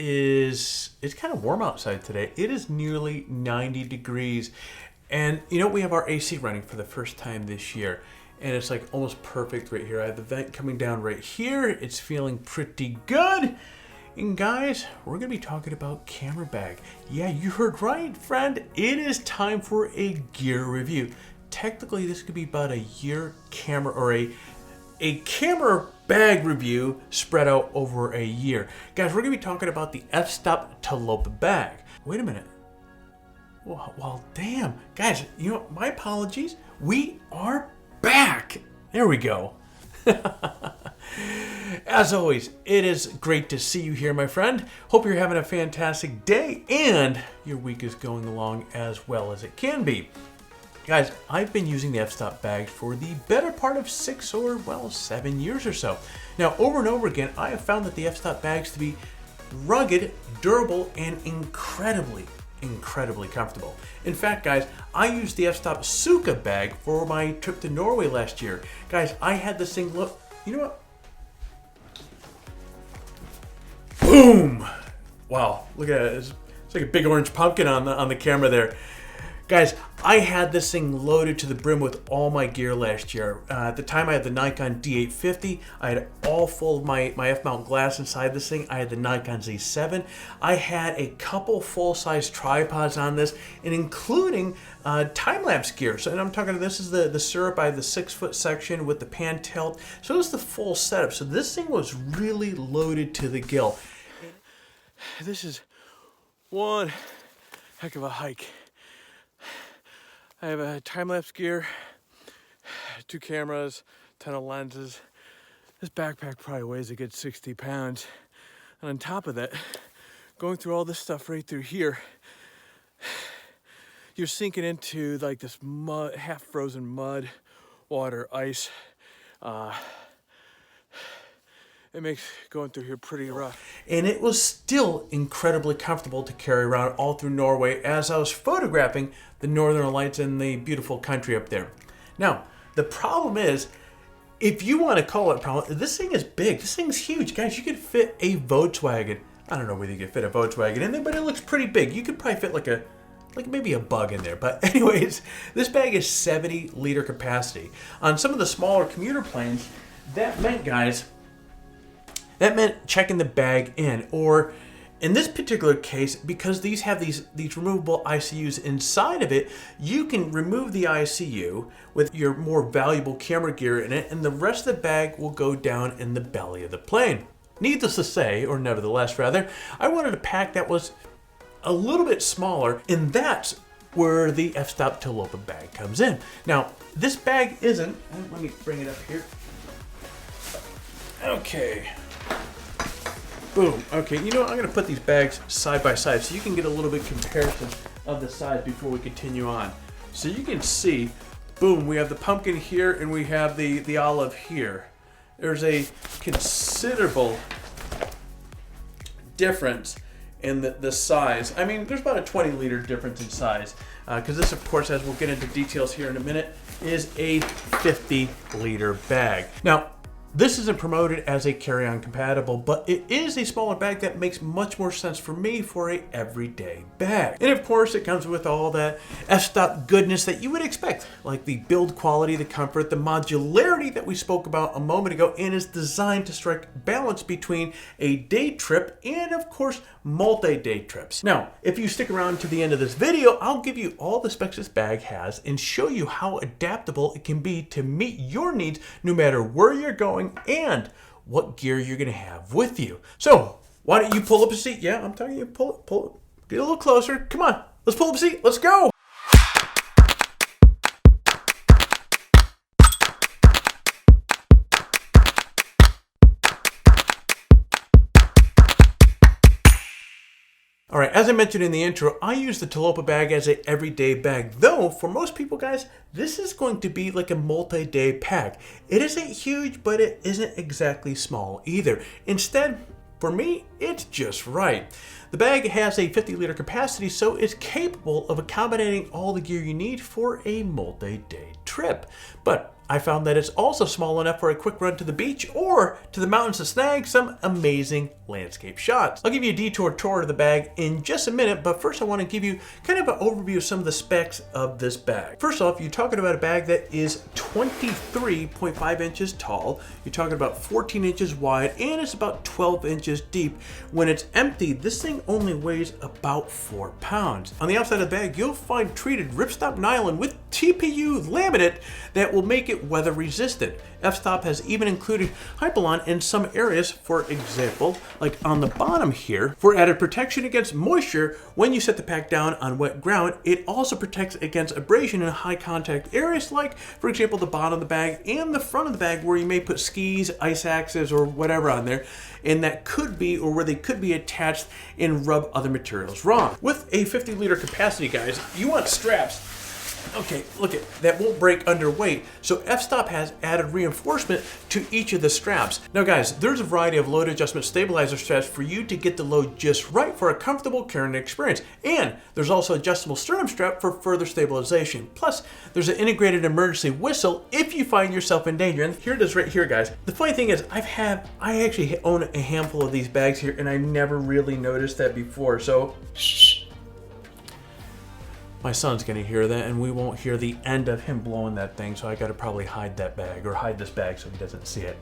it's kind of warm outside today. It is nearly 90 degrees. And you know, we have our AC running for the first time this year. And it's like almost perfect right here. I have the vent coming down right here. It's feeling pretty good. And guys, we're going to be talking about camera bag. Yeah, you heard right, friend. It is time for a gear review. Technically, this could be about a year camera or a camera bag review spread out over a year. Guys, we're going to be talking about the f-stop Tilopa bag. Wait a minute. Well, damn. Guys, you know, my apologies. We are back. There we go. As always, it is great to see you here, my friend. Hope you're having a fantastic day and your week is going along as well as it can be. Guys, I've been using the f-stop bag for the better part of 6 or, well, 7 years or so. Now, over and over again, I have found that the f-stop bags to be rugged, durable, and incredibly comfortable. In fact, guys, I used the f-stop Suka bag for my trip to Norway last year. Guys, I had this thing look, you know what? Boom! Wow, look at it. It's like a big orange pumpkin on the camera there. Guys, I had this thing loaded to the brim with all my gear last year. At the time, I had the Nikon D850. I had all full of my F-mount glass inside this thing. I had the Nikon Z7. I had a couple full-size tripods on this, and including time-lapse gear. So, and I'm talking, this is the syrup. I have the 6-foot section with the pan tilt. So it was the full setup. So this thing was really loaded to the gill. This is one heck of a hike. I have a time-lapse gear, 2 cameras, ton of lenses. This backpack probably weighs a good 60 pounds. And on top of that, going through all this stuff right through here, you're sinking into like this mud, half-frozen mud, water, ice. It makes going through here pretty rough. And it was still incredibly comfortable to carry around all through Norway as I was photographing the Northern Lights and the beautiful country up there. Now, the problem is, if you want to call it a problem, this thing is big. This thing's huge. Guys, you could fit a Volkswagen. I don't know whether you could fit a Volkswagen in there, but it looks pretty big. You could probably fit like maybe a bug in there. But anyways, this bag is 70-liter capacity. On some of the smaller commuter planes, that meant, guys, checking the bag in, or in this particular case, because these have these removable ICUs inside of it, you can remove the ICU with your more valuable camera gear in it, and the rest of the bag will go down in the belly of the plane. Needless to say, or nevertheless rather, I wanted a pack that was a little bit smaller, and that's where the f-stop Tilopa bag comes in. Now, this bag isn't, let me bring it up here. Okay. Boom. Okay, you know what? I'm going to put these bags side by side so you can get a little bit comparison of the size before we continue on. So you can see, boom, we have the pumpkin here and we have the olive here. There's a considerable difference in the size. I mean, there's about a 20-liter difference in size. Because this, of course, as we'll get into details here in a minute, is a 50-liter bag. Now, this isn't promoted as a carry-on compatible, but it is a smaller bag that makes much more sense for me for a everyday bag. And of course, it comes with all that f-stop goodness that you would expect, like the build quality, the comfort, the modularity that we spoke about a moment ago, and is designed to strike balance between a day trip and, of course, multi-day trips. Now, if you stick around to the end of this video, I'll give you all the specs this bag has and show you how adaptable it can be to meet your needs no matter where you're going and what gear you're going to have with you. So, why don't you pull up a seat? Yeah, I'm telling you, pull, get a little closer. Come on, let's pull up a seat. Let's go. All right, as I mentioned in the intro, I use the Tilopa bag as an everyday bag, though for most people, guys, this is going to be like a multi-day pack. It isn't huge, but it isn't exactly small either. Instead, for me, it's just right. The bag has a 50-liter capacity, so it's capable of accommodating all the gear you need for a multi-day trip. But I found that it's also small enough for a quick run to the beach or to the mountains to snag some amazing landscape shots. I'll give you a detour tour of the bag in just a minute, but first I want to give you kind of an overview of some of the specs of this bag. First off, you're talking about a bag that is 23.5 inches tall, you're talking about 14 inches wide, and it's about 12 inches deep. When it's empty, this thing only weighs about 4 pounds. On the outside of the bag, you'll find treated ripstop nylon with TPU laminate that will make it weather resistant. F-stop has even included Hypalon in some areas, for example, like on the bottom here, for added protection against moisture when you set the pack down on wet ground. It also protects against abrasion in high contact areas, like, for example, the bottom of the bag and the front of the bag where you may put skis, ice axes, or whatever on there, and that could be, or where they could be attached and rub other materials wrong. With a 50-liter capacity, guys, you want straps. Okay, look at that, won't break under weight. So F-stop has added reinforcement to each of the straps. Now guys, there's a variety of load adjustment stabilizer straps for you to get the load just right for a comfortable carrying experience. And there's also adjustable sternum strap for further stabilization. Plus, there's an integrated emergency whistle if you find yourself in danger. And here it is right here, guys. The funny thing is, I actually own a handful of these bags here, and I never really noticed that before. So, shh. My son's gonna hear that, and we won't hear the end of him blowing that thing, so I gotta probably hide that bag, or hide this bag so he doesn't see it.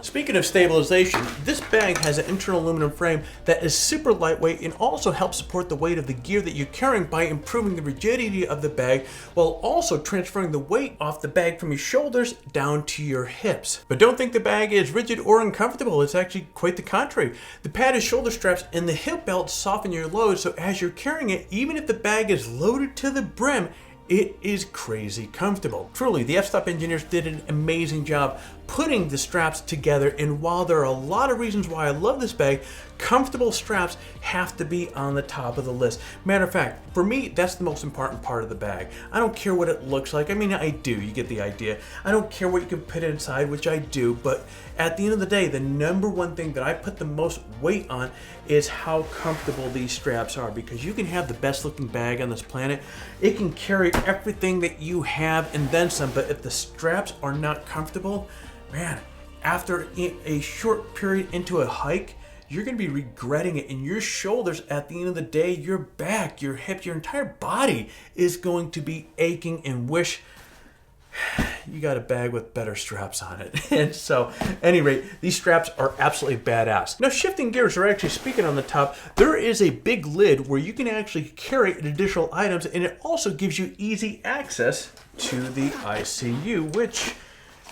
Speaking of stabilization, this bag has an internal aluminum frame that is super lightweight and also helps support the weight of the gear that you're carrying by improving the rigidity of the bag, while also transferring the weight off the bag from your shoulders down to your hips. But don't think the bag is rigid or uncomfortable. It's actually quite the contrary. The padded shoulder straps and the hip belt soften your load, so as you're carrying it, even if the bag is loaded to the brim, it is crazy comfortable. Truly, the F-stop engineers did an amazing job putting the straps together, and while there are a lot of reasons why I love this bag, comfortable straps have to be on the top of the list. Matter of fact, for me, that's the most important part of the bag. I don't care what it looks like. I mean, I do, you get the idea. I don't care what you can put inside, which I do, but at the end of the day, the number one thing that I put the most weight on is how comfortable these straps are, because you can have the best looking bag on this planet. It can carry everything that you have and then some, but if the straps are not comfortable, man, after a short period into a hike, you're going to be regretting it, and your shoulders, at the end of the day, your back, your hips, your entire body is going to be aching and wish you got a bag with better straps on it. And so, at any rate, these straps are absolutely badass. Now, shifting gears, or actually speaking on the top, there is a big lid where you can actually carry additional items, and it also gives you easy access to the ICU, which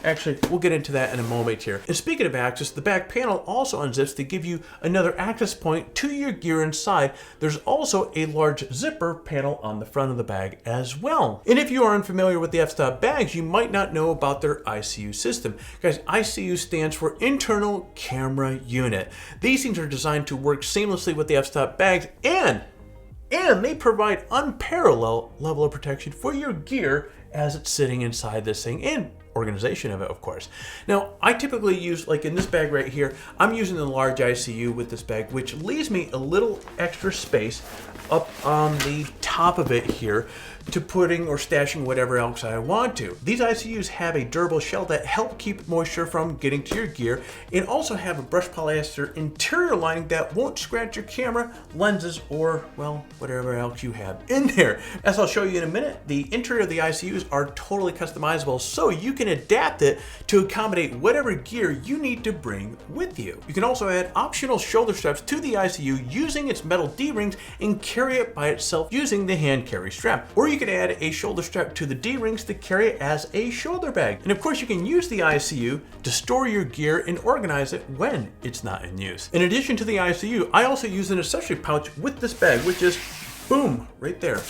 actually, we'll get into that in a moment here. And speaking of access, the back panel also unzips to give you another access point to your gear inside. There's also a large zipper panel on the front of the bag as well. And if you are unfamiliar with the F-stop bags, you might not know about their ICU system. Guys, ICU stands for Internal Camera Unit. These things are designed to work seamlessly with the F-stop bags, and they provide unparalleled level of protection for your gear as it's sitting inside this thing, and organization of it, of course. Now, I typically use, like in this bag right here, I'm using the large ICU with this bag, which leaves me a little extra space up on the top of it here to putting or stashing whatever else I want to. These ICUs have a durable shell that help keep moisture from getting to your gear, and also have a brushed polyester interior lining that won't scratch your camera, lenses, or, well, whatever else you have in there. As I'll show you in a minute, the interior of the ICUs are totally customizable, so you can adapt it to accommodate whatever gear you need to bring with you. You can also add optional shoulder straps to the ICU using its metal D-rings and carry it by itself using the hand carry strap. Or you can add a shoulder strap to the D-rings to carry it as a shoulder bag. And of course, you can use the ICU to store your gear and organize it when it's not in use. In addition to the ICU, I also use an accessory pouch with this bag, which is, boom, right there.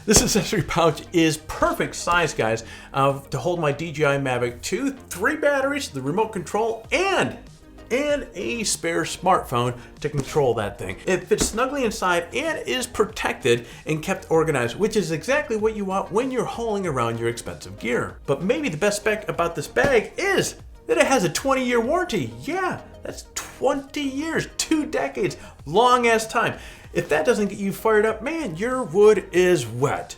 This accessory pouch is perfect size, guys, to hold my DJI Mavic 2, 3 batteries, the remote control, and a spare smartphone to control that thing. It fits snugly inside and is protected and kept organized, which is exactly what you want when you're hauling around your expensive gear. But maybe the best spec about this bag is that it has a 20-year warranty. Yeah, that's 20 years, 2 decades, long ass time. If that doesn't get you fired up, man, your wood is wet.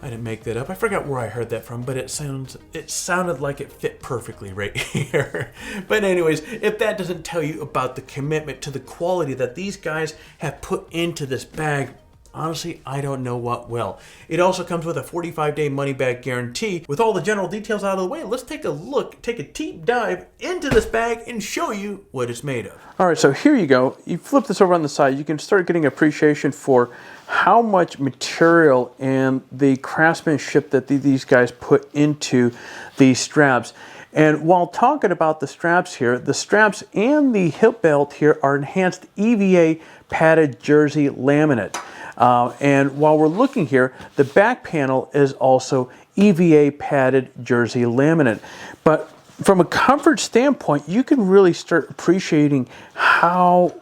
I didn't make that up. I forgot where I heard that from, but it sounded like it fit perfectly right here. But anyways, if that doesn't tell you about the commitment to the quality that these guys have put into this bag, honestly, I don't know what will. It also comes with a 45-day money-back guarantee. With all the general details out of the way, let's take a look, take a deep dive into this bag and show you what it's made of. All right, so here you go. You flip this over on the side, you can start getting appreciation for how much material and the craftsmanship that these guys put into these straps. And while talking about the straps here, the straps and the hip belt here are enhanced EVA padded jersey laminate. And while we're looking here, the back panel is also EVA padded jersey laminate. But from a comfort standpoint, you can really start appreciating how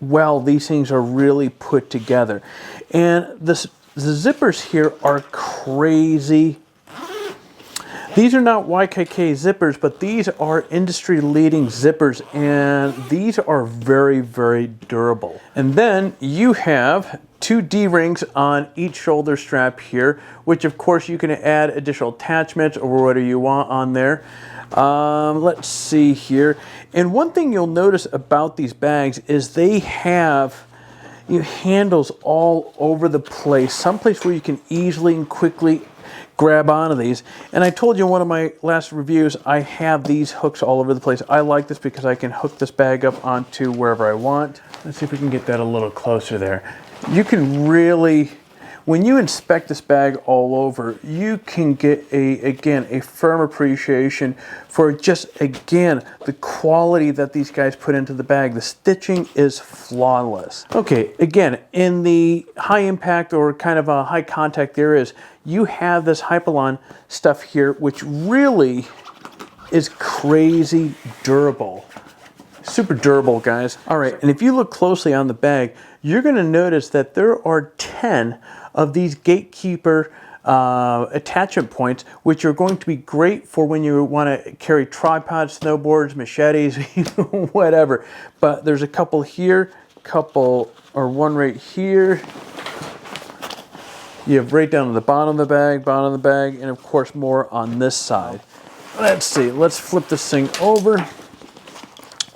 well these things are really put together. And the zippers here are crazy. These are not YKK zippers, but these are industry-leading zippers, and these are very, very durable. And then you have 2 D-rings on each shoulder strap here, which of course you can add additional attachments or whatever you want on there. Let's see here. And one thing you'll notice about these bags is they have handles all over the place, someplace where you can easily and quickly grab onto these. And I told you in one of my last reviews, I have these hooks all over the place. I like this because I can hook this bag up onto wherever I want. Let's see if we can get that a little closer there. You can really, when you inspect this bag all over, you can get a firm appreciation for just, again, the quality that these guys put into the bag. The stitching is flawless. Okay, again, in the high impact or kind of a high contact areas, you have this Hypalon stuff here, which really is crazy durable. Super durable, guys. All right, and if you look closely on the bag, you're gonna notice that there are 10 of these gatekeeper attachment points, which are going to be great for when you want to carry tripods, snowboards, machetes, whatever. But there's a couple here, one right here. You have right down to the bottom of the bag, and of course more on this side. Let's see, let's flip this thing over.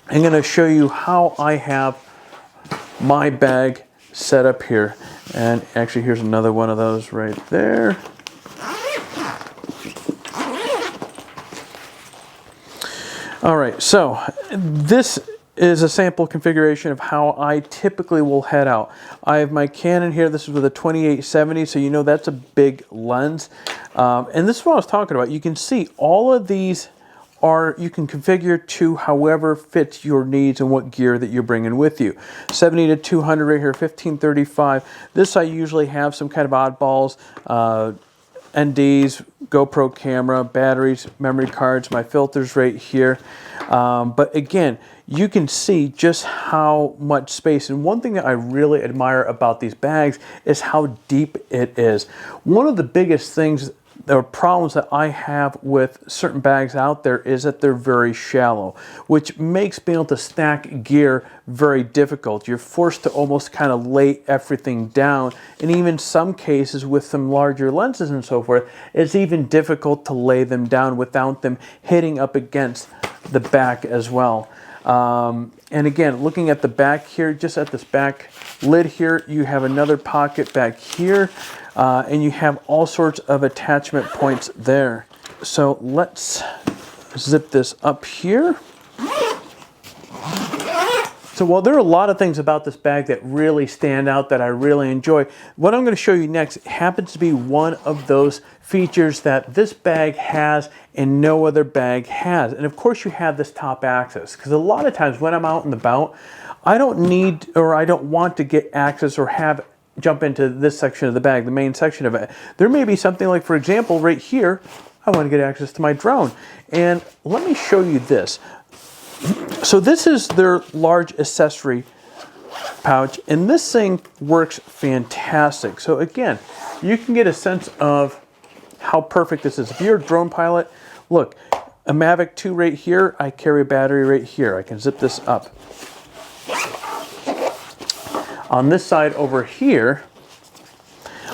I'm going to show you how I have my bag set up here. And actually, here's another one of those right there. All right, so this is a sample configuration of how I typically will head out. I have my Canon here. This is with a 2870, so you know that's a big lens. And this is what I was talking about. You can see all of these you can configure to however fits your needs and what gear that you're bringing with you. 70 to 200 right here, 1535. This I usually have some kind of oddballs, NDs, GoPro camera, batteries, memory cards, my filters right here. But again, you can see just how much space. And one thing that I really admire about these bags is how deep it is. One of the biggest things or problems that I have with certain bags out there is that they're very shallow, which makes being able to stack gear very difficult. You're forced to almost kind of lay everything down, and even some cases with some larger lenses and so forth, it's even difficult to lay them down without them hitting up against the back as well. And again, looking at the back here, just at this back lid here, you have another pocket back here. And you have all sorts of attachment points there. So let's zip this up here. So while there are a lot of things about this bag that really stand out that I really enjoy, what I'm going to show you next happens to be one of those features that this bag has and no other bag has. And of course you have this top access, because a lot of times when I'm out and about, I don't need or I don't want to get access or jump into this section of the bag, the main section of it. There may be something like, for example, right here, I want to get access to my drone. And let me show you this. So this is their large accessory pouch, and this thing works fantastic. So again, you can get a sense of how perfect this is. If you're a drone pilot, look, a Mavic 2 right here. I carry a battery right here. I can zip this up. On this side over here,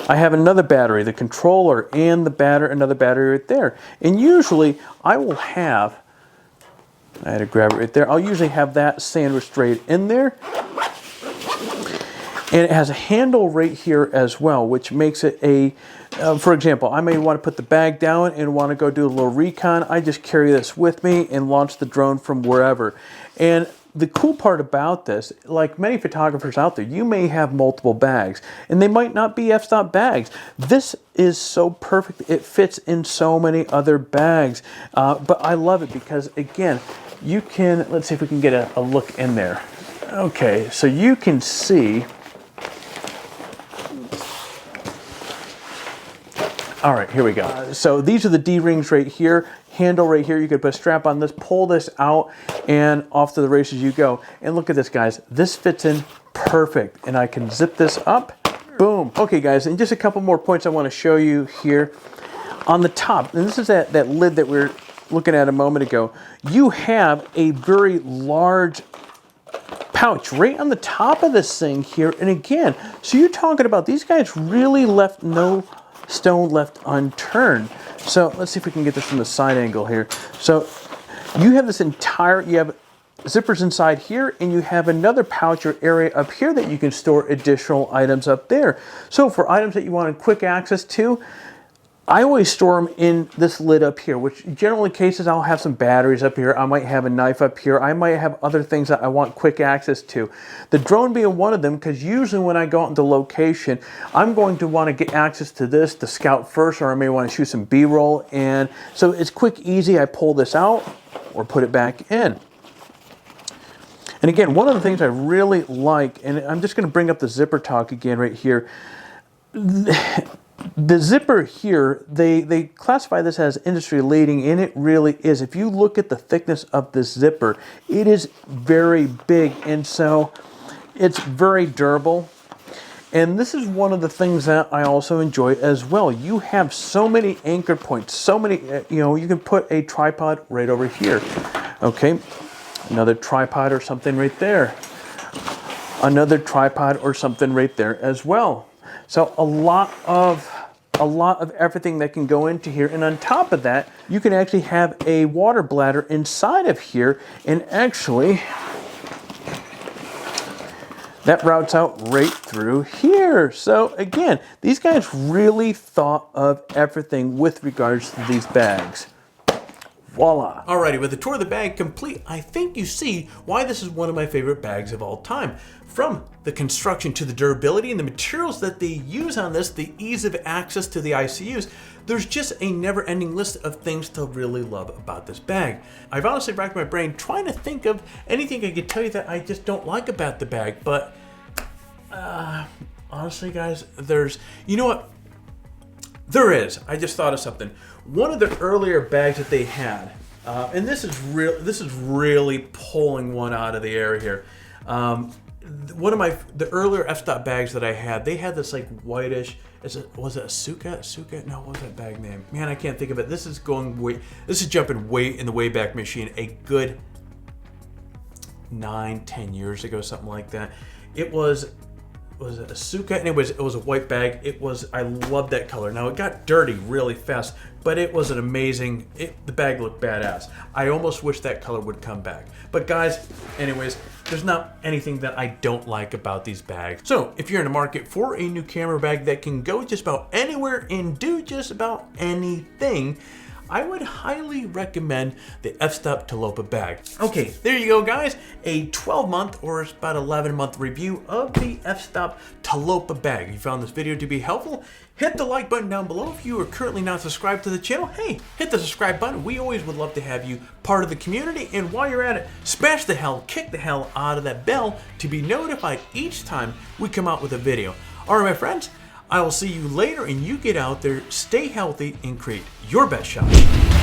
I have another battery, the controller and another battery right there. And usually I will have, I had to grab it right there, I'll usually have that sandwiched right in there. And it has a handle right here as well, which makes it a, for example, I may want to put the bag down and want to go do a little recon. I just carry this with me and launch the drone from wherever. And the cool part about this, like many photographers out there, you may have multiple bags, and they might not be f-stop bags. This is so perfect. It fits in so many other bags, but I love it because, again, you can, let's see if we can get a look in there. Okay, so you can see, all right, here we go. So these are the D-rings right here, handle right here. You could put a strap on this, pull this out, and off to the races you go. And look at this, guys. This fits in perfect. And I can zip this up. Boom. Okay, guys, and just a couple more points I want to show you here. On the top, and this is that lid that we were looking at a moment ago, you have a very large pouch right on the top of this thing here. And again, so you're talking about these guys really left no stone left unturned. So let's see if we can get this from the side angle here. So you have this entire, you have zippers inside here, and you have another pouch or area up here that you can store additional items up there. So for items that you want quick access to, I always store them in this lid up here, which generally cases I'll have some batteries up here. I might have a knife up here. I might have other things that I want quick access to. The drone being one of them, because usually when I go out into location, I'm going to want to get access to this to scout first, or I may want to shoot some B-roll. And so it's quick, easy. I pull this out or put it back in. And again, one of the things I really like, and I'm just going to bring up the zipper talk again right here. The zipper here, they classify this as industry leading, and it really is. If you look at the thickness of this zipper, it is very big, and so it's very durable. And this is one of the things that I also enjoy as well. You have so many anchor points, so many, you can put a tripod right over here. Okay, another tripod or something right there. Another tripod or something right there as well. So a lot of everything that can go into here. And on top of that, you can actually have a water bladder inside of here, and actually that routes out right through here. So again, these guys really thought of everything with regards to these bags. Voila. Alrighty, with the tour of the bag complete, I think you see why this is one of my favorite bags of all time. From the construction to the durability and the materials that they use on this, the ease of access to the ICUs, there's just a never-ending list of things to really love about this bag. I've honestly racked my brain trying to think of anything I could tell you that I just don't like about the bag, but honestly, guys, you know what? There is. I just thought of something. One of the earlier bags that they had, and this is really pulling one out of the air here. One of the earlier f-stop bags that I had, they had this like whitish, was it a Suka? No, what was that bag name? Man, I can't think of it. This is jumping way in the Wayback Machine, a good 9-10 years ago, something like that. It was it a Suka? Anyways, it was a white bag. I loved that color. Now it got dirty really fast, but it was an amazing, the bag looked badass. I almost wish that color would come back. But guys, anyways, there's not anything that I don't like about these bags. So if you're in the market for a new camera bag that can go just about anywhere and do just about anything, I would highly recommend the f-stop Tilopa bag. Okay, there you go, guys. A 12-month or about 11-month review of the f-stop Tilopa bag. If you found this video to be helpful, hit the like button down below. If you are currently not subscribed to the channel, hey, hit the subscribe button. We always would love to have you part of the community. And while you're at it, kick the hell out of that bell to be notified each time we come out with a video. All right, my friends, I will see you later, and you get out there, stay healthy, and create your best shot.